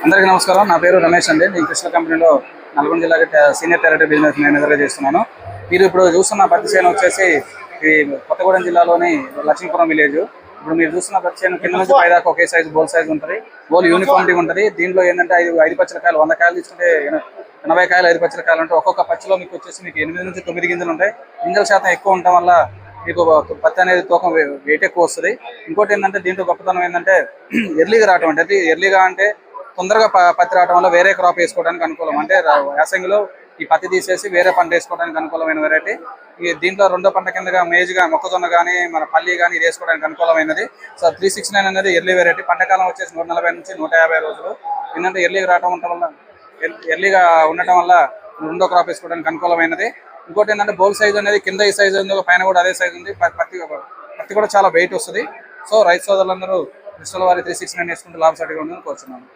అందరికీ నమస్కారం. నా పేరు రమేష్ అండి. నేను కృష్ణ కంపెనీలో నల్గొండ జిల్లాకి సీనియర్ టెరిటరీ బిజినెస్ మేనేజర్గా చేస్తున్నాను. మీరు ఇప్పుడు చూస్తున్న పత్తి చేను వచ్చేసి ఈ కొత్తగూడెం జిల్లాలోని లక్ష్మీపురం విలేజ్. ఇప్పుడు మీరు చూస్తున్న పత్తి చేను కింద నుంచి పైదాకా ఒకే సైజు బోల్ సైజు ఉంటుంది. బోల్ యూనిఫామిటీ ఉంటుంది. దీంట్లో ఏంటంటే ఐదు పచ్చల కాయలు 100 కాయలు తీసుకుంటే 80 కాయలు 5 పచ్చల కాయలు ఉంటాయి. ఒక్కొక్క పచ్చిలో మీకు వచ్చేసి మీకు 8 నుంచి 9 గింజలు ఉంటాయి. గింజల శాతం ఎక్కువ ఉండటం వల్ల మీకు పత్తి అనేది తూకం వెయిట్ ఎక్కువ వస్తుంది. ఇంకోటి ఏంటంటే దీంట్లో గొప్పతనం ఏంటంటే ఎర్లీగా రావటం అంటే ఎర్లీగా అంటే తొందరగా పత్తి రావడం వల్ల వేరే క్రాప్ వేసుకోవడానికి అనుకూలం. అంటే యాసంగిలో ఈ పత్తి తీసేసి వేరే పంట వేసుకోవడానికి అనుకూలమైన వెరైటీ. ఈ దీంట్లో రెండో పంట కిందగా మేజ్గా మొక్కజొన్న కానీ మన పల్లి కానీ ఇది వేసుకోవడానికి అనుకూలమైనది. సో 369 అనేది ఎర్లీ వెరైటీ. పంటకాలం వచ్చేసి 140 నుంచి 150 రోజులు. ఏంటంటే ఎర్లీగా ఉండటం వల్ల రెండో క్రాప్ వేసుకోవడానికి అనుకూలమైనది. ఇంకోటి ఏంటంటే బోల్ సైజ్ అనేది కింద ఈ సైజ్ ఉంది, పైన కూడా అదే సైజ్ ఉంది. పత్తి కూడా చాలా వెయిట్ వస్తుంది. సో రైతు సోదరులందరూ కృష్ణల వారి 369 వేసుకుంటే లాభసాటిగా ఉందని కోరుతున్నాను.